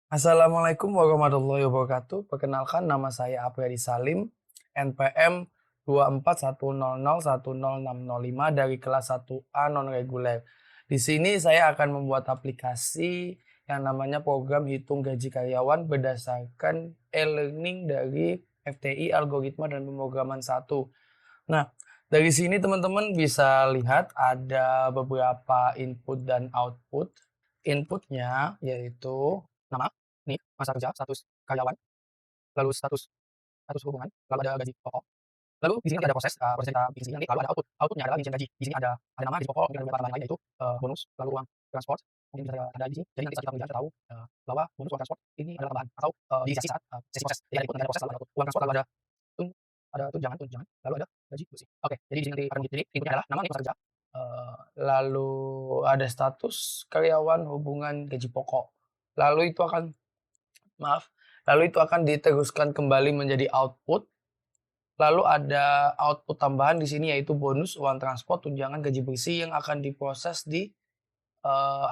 Assalamualaikum warahmatullahi wabarakatuh. Perkenalkan nama saya Apriyadi Salim, NPM 241001065 dari kelas 1A non-reguler. Di sini saya akan membuat aplikasi yang namanya program hitung gaji karyawan berdasarkan e-learning dari FTI Algoritma dan Pemrograman 1. Nah, dari sini teman-teman bisa lihat ada beberapa input dan output. Inputnya yaitu nama, NIK, masa kerja, status karyawan, lalu status hubungan, lalu ada gaji pokok. Lalu di sini nanti ada proses kita bikin sini nanti lalu ada output. Outputnya adalah rincian gaji. Di sini ada nama, gaji pokok, mungkin ada beberapa tambahan lain yaitu bonus, lalu uang transport, mungkin bisa ada di sini. Jadi nanti saat kita pengerjaan kita tahu bahwa bonus uang transport ini adalah tambahan atau diinisiasi saat sesi proses. Jadi ada input, nanti ada proses, lalu ada output. Uang transport lalu ada tunjangan, lalu ada gaji bersih. Oke, jadi di sini nanti akan jadi inputnya adalah nama, NIK, masa kerja, lalu ada status karyawan, hubungan, gaji pokok. Lalu itu akan Maaf, lalu itu akan diteruskan kembali menjadi output. Lalu ada output tambahan di sini yaitu bonus, uang transport, tunjangan, gaji bersih yang akan diproses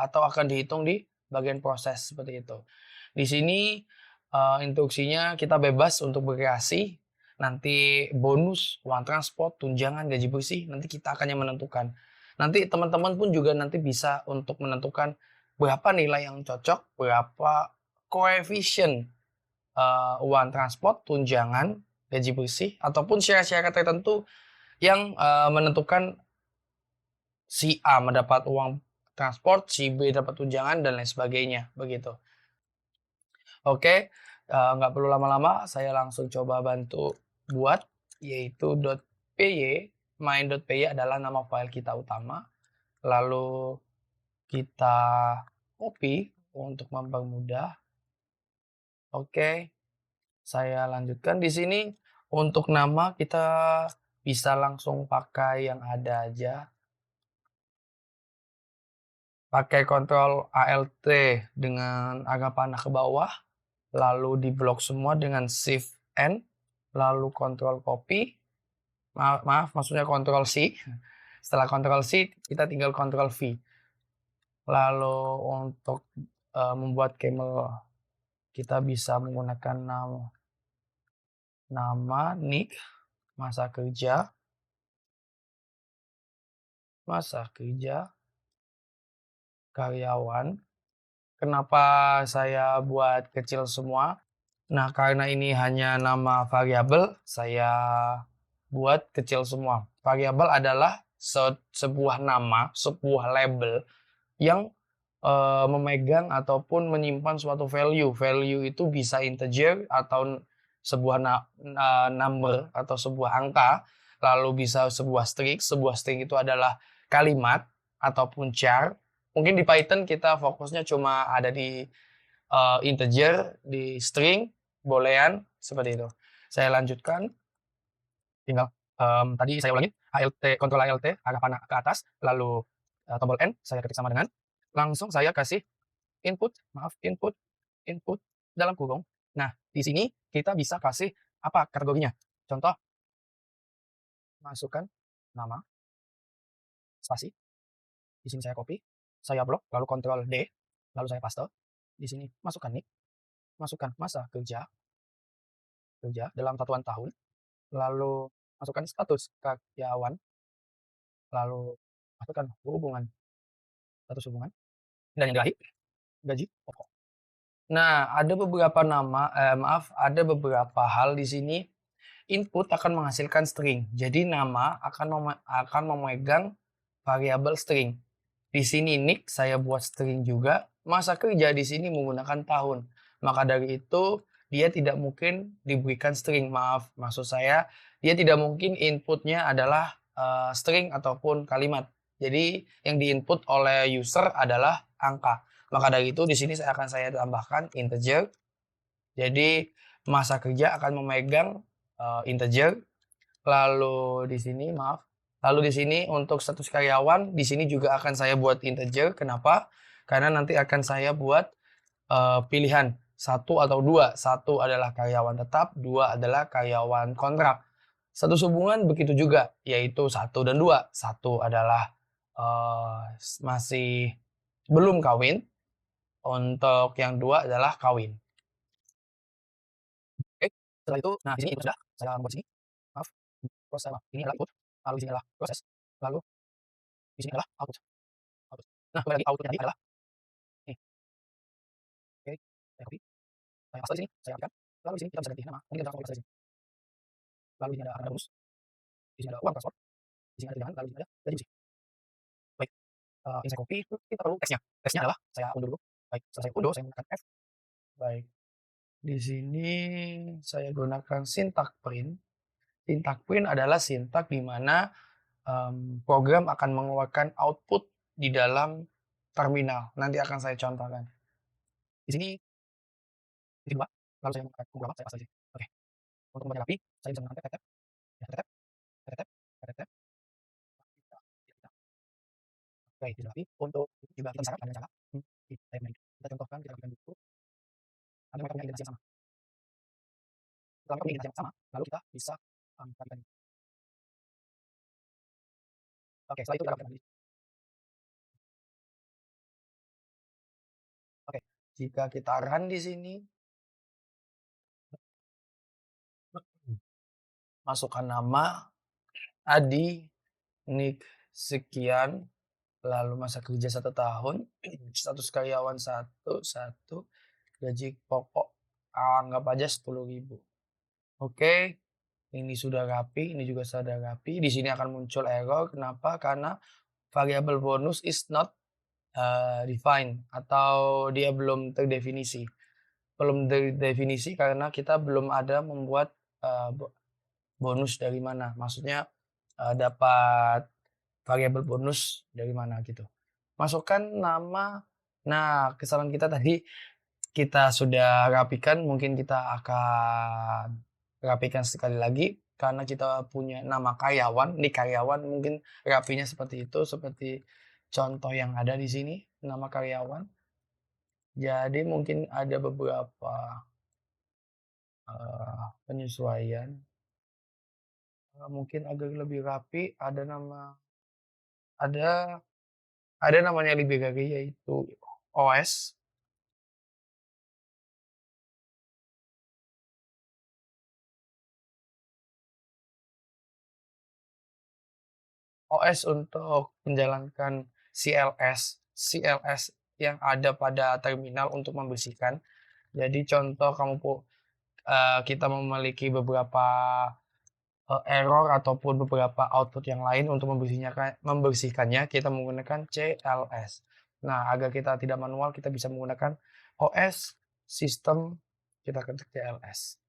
atau akan dihitung di bagian proses seperti itu. Di sini instruksinya kita bebas untuk berkreasi. Nanti bonus, uang transport, tunjangan, gaji bersih nanti kita akan yang menentukan. Nanti teman-teman pun juga nanti bisa untuk menentukan berapa nilai yang cocok, berapa koefisien uang transport, tunjangan, gaji bersih, ataupun syarat-syarat tertentu yang menentukan si A mendapat uang transport, si B dapat tunjangan, dan lain sebagainya, begitu. Oke, nggak perlu lama-lama, saya langsung coba bantu buat, yaitu .py, main.py adalah nama file kita utama, lalu kita copy untuk mempermudah. Oke, saya lanjutkan di sini. Untuk nama kita bisa langsung pakai yang ada aja. Pakai kontrol ALT dengan agak panah ke bawah, lalu di blok semua dengan Shift N, lalu kontrol copy. Maaf, maksudnya kontrol C. Setelah kontrol C, kita tinggal kontrol V. Lalu untuk membuat camel kita bisa menggunakan nama NIK, masa kerja, karyawan. Kenapa saya buat kecil semua? Nah, karena ini hanya nama variabel, saya buat kecil semua. Variabel adalah sebuah nama, sebuah label yang memegang ataupun menyimpan suatu value. Value itu bisa integer atau sebuah number atau sebuah angka, lalu bisa sebuah string. Sebuah string itu adalah kalimat ataupun char. Mungkin di Python kita fokusnya cuma ada di integer, di string, boolean, seperti itu. Saya lanjutkan, tinggal tadi saya ulangin, Ctrl ALT, arah panah ke atas, lalu tombol N, saya ketik sama dengan, langsung saya kasih input dalam kurung. Nah, di sini kita bisa kasih apa kategorinya. Contoh, masukkan nama, spasi, di sini saya copy, saya blok, lalu Ctrl D, lalu saya paste. Di sini masukkan NIK, masukkan masa kerja dalam satuan tahun, lalu masukkan status karyawan, lalu masukkan status hubungan, dan yang terakhir gaji pokok. Nah, ada beberapa hal di sini. Input akan menghasilkan string. Jadi nama akan memegang variabel string. Di sini NIK saya buat string juga. Masa kerja di sini menggunakan tahun. Maka dari itu dia tidak mungkin diberikan string. Maksud saya dia tidak mungkin inputnya adalah string ataupun kalimat. Jadi yang diinput oleh user adalah angka. Maka dari itu di sini saya tambahkan integer. Jadi masa kerja akan memegang integer. Lalu di sini untuk status karyawan di sini juga akan saya buat integer. Kenapa? Karena nanti akan saya buat pilihan 1 atau 2. 1 adalah karyawan tetap, 2 adalah karyawan kontrak. Status hubungan begitu juga, yaitu 1 dan 2. 1 adalah masih belum kawin, Untuk yang 2 adalah kawin. Oke, setelah itu nah di sini input sudah, saya membuat di sini, maaf, proses maaf, ini adalah input, lalu di sini adalah proses, lalu di sini adalah output output. Nah kembali lagi output-nya tadi adalah nih, oke, saya copy, saya paste di sini, saya rapikan, lalu di sini kita bisa ganti nama, mungkin kita langsung copy paste di sini. Lalu di sini ada bonus, di sini ada uang transport, di sini ada tunjangan, lalu di sini ada gaji bersih. Baik, ini saya copy, kita perlu teksnya. Teksnya adalah saya unduh dulu. Baik, setelah saya unduh, saya menggunakan F. Baik, di sini saya gunakan syntax print. Syntax print adalah syntax di mana program akan mengeluarkan output di dalam terminal. Nanti akan saya contohkan. Di sini titik 2, lalu saya menggunakan beberapa, saya paste di sini. Oke, untuk membaca rapi, saya bisa menggunakan tab, ya tab, tab, tab, oke, tidak rapi. Untuk juga kita bisa dengan cara kita contohkan, kita lakukan dulu. Nanti mereka punya identitas yang sama. Setelah mereka punya identitas yang sama, lalu kita bisa rapikan. Oke, setelah itu kita lakukan lagi. Oke, jika kita run di sini, masukkan nama, Adi, nik sekian, lalu masa kerja 1 tahun, status karyawan 1, gaji pokok anggap aja 10.000. Oke, ini sudah rapi, ini juga sudah rapi. Di sini akan muncul error, kenapa? Karena variable bonus is not defined atau dia belum terdefinisi. Belum terdefinisi karena kita belum ada membuat bonus dari mana. Maksudnya dapat variabel bonus dari mana gitu. Masukkan nama. Nah, kesalahan kita tadi kita sudah rapikan, mungkin kita akan rapikan sekali lagi karena kita punya nama karyawan. Di karyawan mungkin rapinya seperti itu, seperti contoh yang ada di sini, nama karyawan. Jadi mungkin ada beberapa penyesuaian. Mungkin agak lebih rapi, ada ada namanya lebih lagi yaitu OS. OS untuk menjalankan CLS yang ada pada terminal untuk membersihkan. Jadi contoh kita memiliki beberapa error ataupun beberapa output yang lain untuk membersihkannya, kita menggunakan CLS. Nah, agar kita tidak manual, kita bisa menggunakan OS sistem, kita ketik CLS.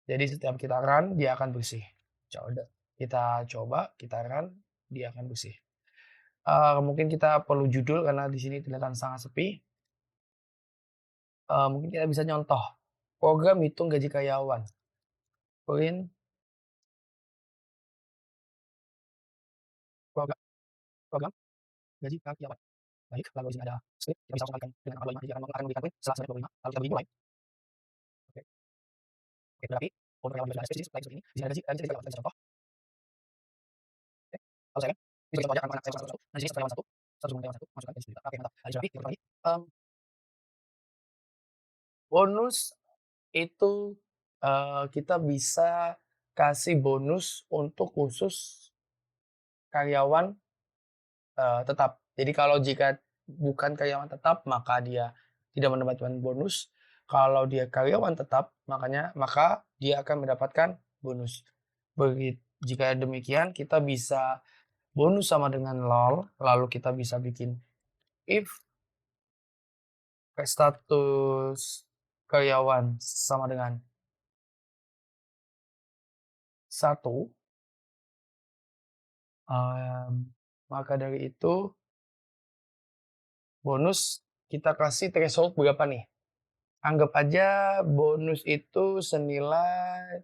Jadi setiap kita run, dia akan bersih. Kita run, dia akan bersih. Mungkin kita perlu judul karena di sini kelihatan sangat sepi. Mungkin kita bisa nyontoh program hitung gaji karyawan. Print program, program gaji karyawan. Baik, lalu di sini ada script, kita bisa langsung kalikan dengan angka 25, jadi akan memberikan print setelah 25, lalu kita beri mulai. Oke, oke, berarti untuk karyawan juga sudah ada spesifik seperti ini. Di sini ada gaji karyawan, kita bisa contoh. Oke, lalu saya kan, ini contoh aja anak saya satu. Nah, di sini karyawan 1, 1 karyawan 1, masukkan gaji 1 juta. Oke, mantap. Nah, di sini kita lagi. Bonus itu kita bisa kasih bonus untuk khusus karyawan tetap. Jadi kalau jika bukan karyawan tetap, maka dia tidak mendapatkan bonus. Kalau dia karyawan tetap, maka dia akan mendapatkan bonus. Jika demikian, kita bisa bonus sama dengan lol, lalu kita bisa bikin if status karyawan sama dengan 1, maka dari itu bonus kita kasih threshold berapa nih? Anggap aja bonus itu senilai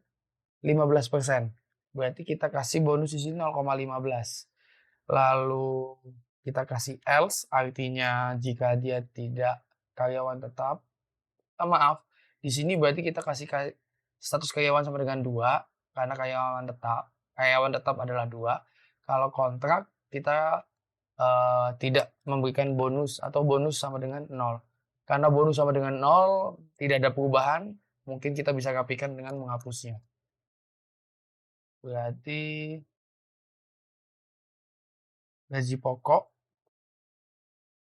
15%. Berarti kita kasih bonus di sini 0,15. Lalu kita kasih else, artinya jika dia tidak karyawan tetap. Maaf, di sini berarti kita kasih status karyawan sama dengan 2 karena karyawan tetap. Karyawan tetap adalah 2. Kalau kontrak kita tidak memberikan bonus atau bonus sama dengan 0. Karena bonus sama dengan 0, tidak ada perubahan, mungkin kita bisa rapikan dengan menghapusnya. Berarti gaji pokok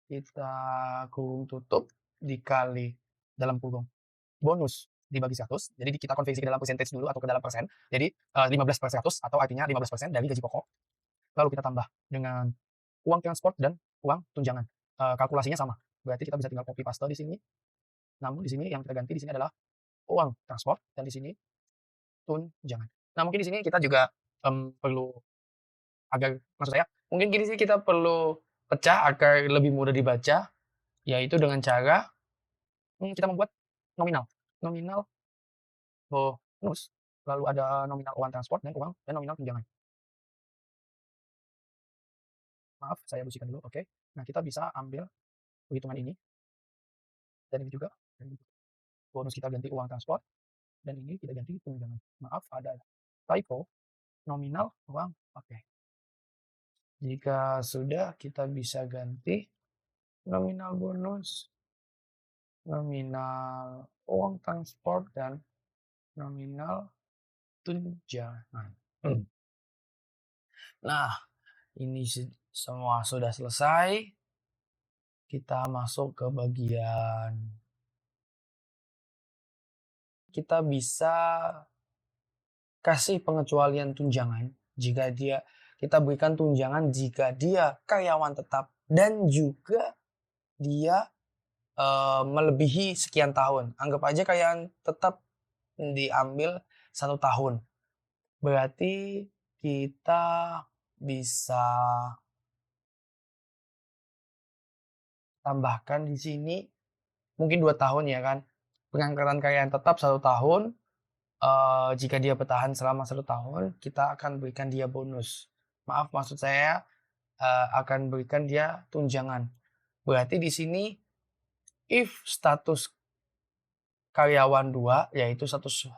kita kurung tutup dikali dalam kurung bonus dibagi 100, jadi kita konversi ke dalam percentage dulu atau ke dalam persen. Jadi 15/100 atau artinya 15% dari gaji pokok. Lalu kita tambah dengan uang transport dan uang tunjangan. Kalkulasinya sama. Berarti kita bisa tinggal copy paste di sini. Namun di sini yang kita ganti di sini adalah uang transport dan di sini tunjangan. Nah, mungkin di sini kita juga perlu agar maksud saya mungkin gini sih kita perlu pecah agar lebih mudah dibaca, yaitu dengan cara kita membuat nominal. Nominal bonus, lalu ada nominal uang transport dan nominal tunjangan. Maaf, saya bersihkan dulu, oke. Nah, kita bisa ambil perhitungan ini dan ini juga. Dan bonus kita ganti uang transport dan ini kita ganti tunjangan. Maaf, ada typo nominal uang. Oke. Jika sudah, kita bisa ganti nominal bonus, nominal uang transport, dan nominal tunjangan. Nah, ini semua sudah selesai. Kita masuk ke bagian kita bisa kasih pengecualian tunjangan jika kita berikan tunjangan jika dia karyawan tetap dan juga dia melebihi sekian tahun. Anggap aja karyawan tetap diambil 1 tahun. Berarti kita bisa tambahkan di sini mungkin 2 tahun ya kan. Pengangkatan karyawan tetap 1 tahun. Jika dia bertahan selama 1 tahun, kita akan berikan dia bonus. Maaf, maksud saya akan berikan dia tunjangan. Berarti di sini if status karyawan 2 yaitu status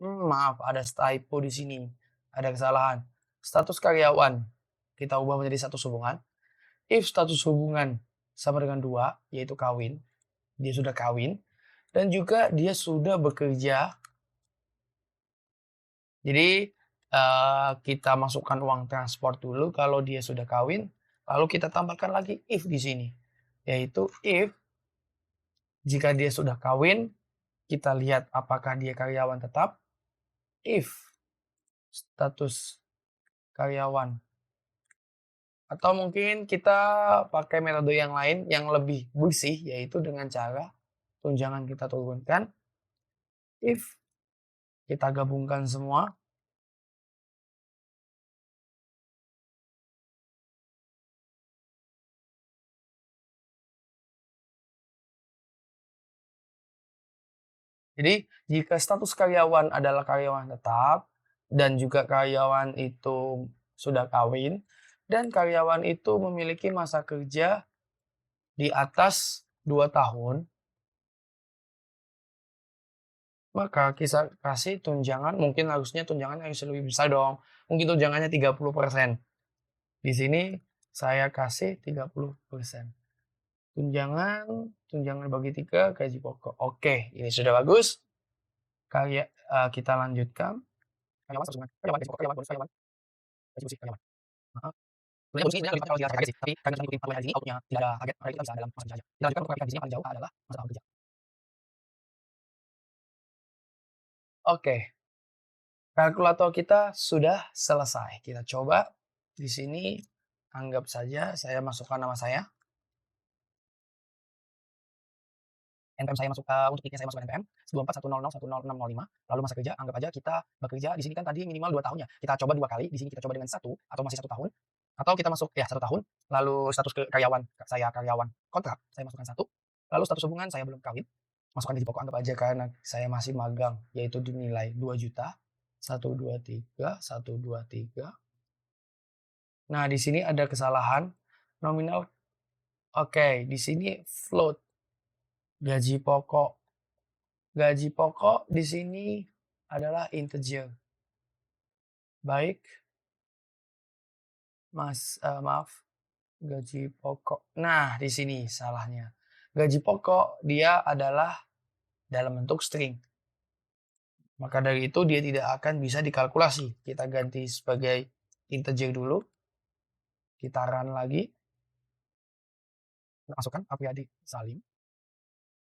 maaf ada typo di sini. Ada kesalahan. Status karyawan kita ubah menjadi status hubungan. If status hubungan sama dengan 2 yaitu kawin, dia sudah kawin dan juga dia sudah bekerja. Jadi kita masukkan uang transport dulu kalau dia sudah kawin, lalu kita tambahkan lagi if di sini. Yaitu if jika dia sudah kawin, kita lihat apakah dia karyawan tetap. If status karyawan. Atau mungkin kita pakai metode yang lain yang lebih bersih, yaitu dengan cara tunjangan kita turunkan. If kita gabungkan semua. Jadi jika status karyawan adalah karyawan tetap dan juga karyawan itu sudah kawin dan karyawan itu memiliki masa kerja di atas 2 tahun, maka kita kasih tunjangan, mungkin harusnya tunjangan harus lebih besar dong. Mungkin tunjangannya 30%. Di sini saya kasih 30%. Tunjangan bagi 3 gaji pokok. Oke, ini sudah bagus. Kita lanjutkan. Karyawan gaji pokok, karyawan bonus, karyawan gaji bersih, karyawan. Heeh. Sebenarnya bonus ini lebih kalau kita target sih, tapi karena kita ikutin di sini output-nya tidak ada target, maka kita bisa dalam masa kerja aja. Kita lanjutkan untuk grafiknya di sini paling jauh adalah masa tahun kerja. Oke, kalkulator kita sudah selesai. Kita coba di sini anggap saja saya masukkan nama saya. NPM saya masuk untuk nicknya saya masukkan NPM 12410010605. Lalu masa kerja anggap aja kita bekerja di sini kan tadi minimal 2 tahun ya. Kita coba 2 kali, di sini kita coba dengan 1 atau masih 1 tahun. Atau kita masuk ya 1 tahun, lalu status karyawan saya karyawan kontrak, saya masukkan 1. Lalu status hubungan saya belum kawin, masukkan gaji pokok anggap aja karena saya masih magang, yaitu dinilai 2 juta. 123, 123. Nah, di sini ada kesalahan nominal. Oke, di sini float gaji pokok. Gaji pokok di sini adalah integer. Baik. Maaf, gaji pokok. Nah, di sini salahnya. gaji pokok dia adalah dalam bentuk string. Maka dari itu dia tidak akan bisa dikalkulasi. Kita ganti sebagai integer dulu, kita run lagi, masukkan Apriyadi Salim,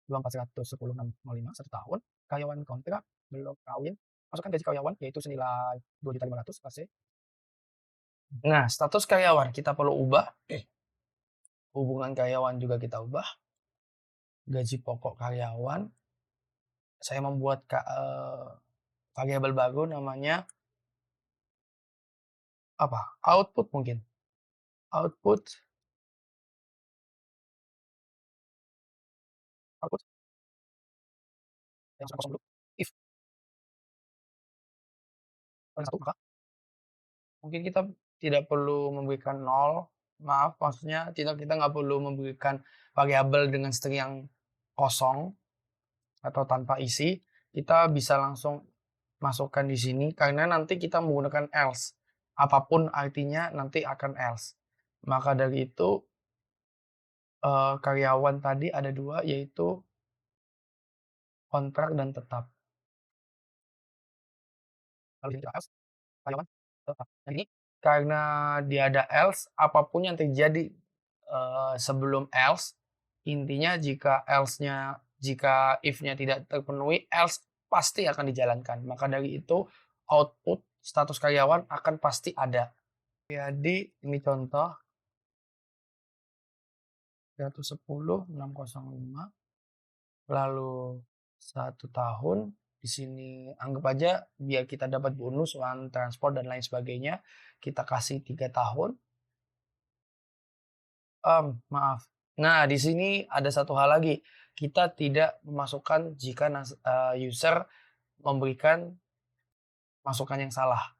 24.110.605 1 tahun, karyawan kontrak, belum kawin, masukkan gaji karyawan yaitu senilai 2.500.000 KC. Nah, status karyawan kita perlu ubah, hubungan karyawan juga kita ubah, gaji pokok karyawan, saya membuat variabel baru namanya apa? Output mungkin. Output output yang kosong dulu. If paling satu maka mungkin kita tidak perlu memberikan 0, maaf maksudnya kita nggak perlu memberikan variabel dengan string yang kosong atau tanpa isi, kita bisa langsung masukkan di sini karena nanti kita menggunakan else. Apapun artinya nanti akan else. Maka dari itu karyawan tadi ada 2 yaitu kontrak dan tetap. Lalu ini kita else, karyawan tetap. Yang ini karena dia ada else, apapun yang terjadi sebelum else, intinya jika if-nya tidak terpenuhi, else pasti akan dijalankan. Maka dari itu output status karyawan akan pasti ada. Jadi ini contoh 110.605 lalu 1 tahun. Di sini anggap aja biar kita dapat bonus, uang transport dan lain sebagainya, kita kasih 3 tahun. Maaf. Nah, di sini ada satu hal lagi. Kita tidak memasukkan jika user memberikan masukan yang salah.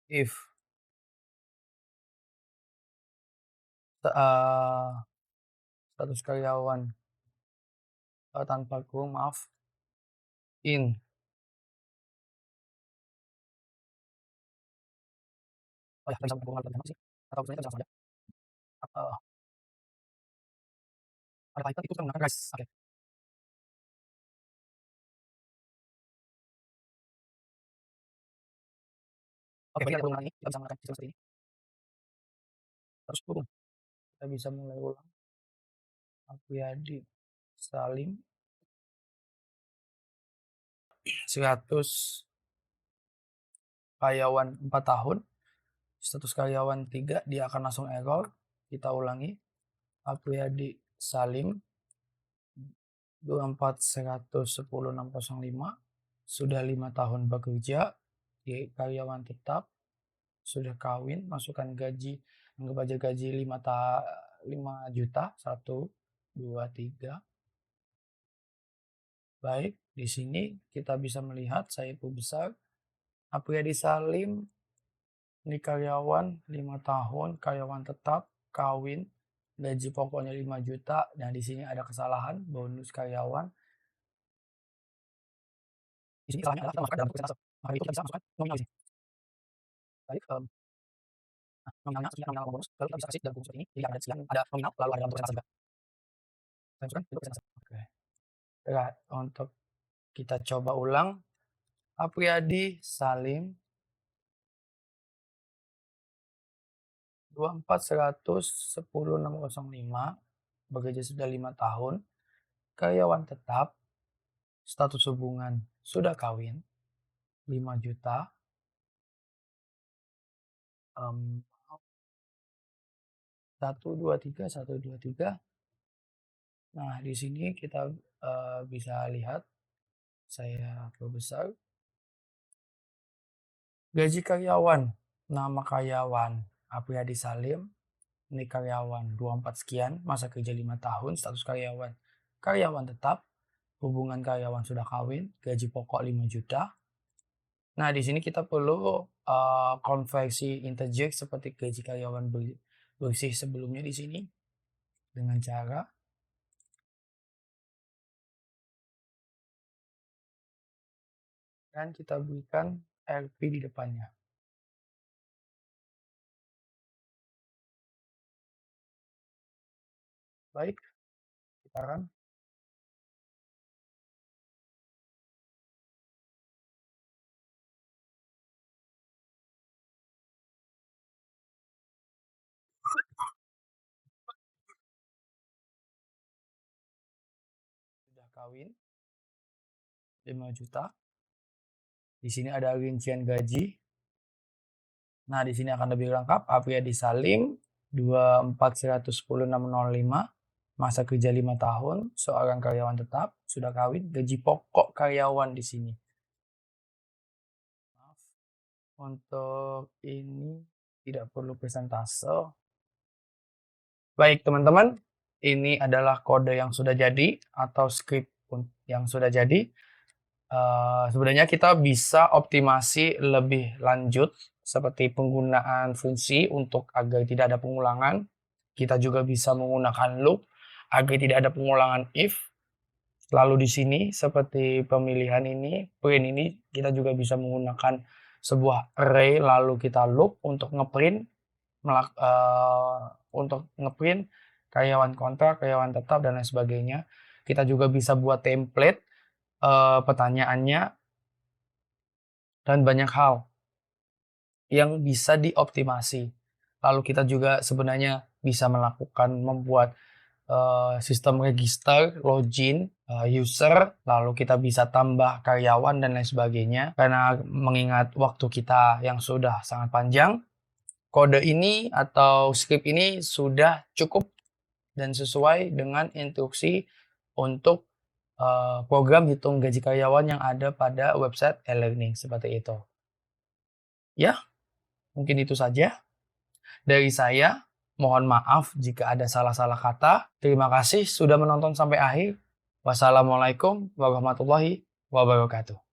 If status karyawan tanpa kurung, maaf, in. Oh ya, bisa kurung atau sih? Atau sebenarnya bisa saja. Uh, ada Python itu kita menggunakan guys. Oke. Oke, bagi yang belum ini, kita bisa menggunakan sistem seperti ini. Terus kurung. Kita bisa mulai ulang. Apriyadi Salim 100 karyawan 4 tahun, status karyawan 3, dia akan langsung error. Kita ulangi. Apriyadi Salim 24.110.605 sudah 5 tahun bekerja di karyawan tetap, sudah kawin, masukkan gaji, anggap aja gaji 5 juta, 1, 2, 3. Baik, di sini kita bisa melihat saya besar. Apriyadi Salim ini karyawan 5 tahun, karyawan tetap, kawin, gaji pokoknya 5 juta. Nah, di sini ada kesalahan, bonus karyawan. Di sini salahnya adalah kita masukkan dalam bentuk persentase. Maka itu kita bisa masukkan nominal di sini. Baik, nah, nominalnya nominal bonus, lalu kita bisa kasih dalam bentuk ini. Jadi ada sekian, ada nominal, lalu ada dalam bentuk persentase juga. Saya masukkan bentuk persentase. Oke. Baik, untuk kita coba ulang. Apriyadi Salim 24.110.605 bekerja sudah 5 tahun, karyawan tetap, status hubungan sudah kawin, 5 juta, 1, 2, 3, 1, 2, 3. Nah, di sini kita bisa lihat, saya perbesar. Gaji karyawan, nama karyawan Apriyadi Salim, ini karyawan 24 sekian, masa kerja 5 tahun, status karyawan karyawan tetap, hubungan karyawan sudah kawin, gaji pokok 5 juta. Nah, di sini kita perlu konversi integer seperti gaji karyawan bersih sebelumnya di sini dengan cara dan kita berikan RP di depannya. Baik, sekarang sudah kawin 5 juta. Di sini ada rincian gaji. Nah, di sini akan lebih lengkap. Apriyadi Salim 24.110.605, masa kerja 5 tahun, seorang karyawan tetap, sudah kawin, gaji pokok karyawan di sini. Maaf, untuk ini tidak perlu persentase. Baik, teman-teman, ini adalah kode yang sudah jadi atau script yang sudah jadi. Sebenarnya kita bisa optimasi lebih lanjut seperti penggunaan fungsi untuk agar tidak ada pengulangan. Kita juga bisa menggunakan loop agar tidak ada pengulangan if. Lalu di sini seperti pemilihan ini, print ini, kita juga bisa menggunakan sebuah array lalu kita loop untuk ngeprint karyawan kontrak, karyawan tetap dan lain sebagainya. Kita juga bisa buat template pertanyaannya dan banyak hal yang bisa dioptimasi. Lalu kita juga sebenarnya bisa membuat sistem register, login, user, lalu kita bisa tambah karyawan dan lain sebagainya. Karena mengingat waktu kita yang sudah sangat panjang, kode ini atau script ini sudah cukup dan sesuai dengan instruksi untuk program hitung gaji karyawan yang ada pada website e-learning seperti itu. Ya, mungkin itu saja dari saya. Mohon maaf jika ada salah-salah kata. Terima kasih sudah menonton sampai akhir. Wassalamualaikum warahmatullahi wabarakatuh.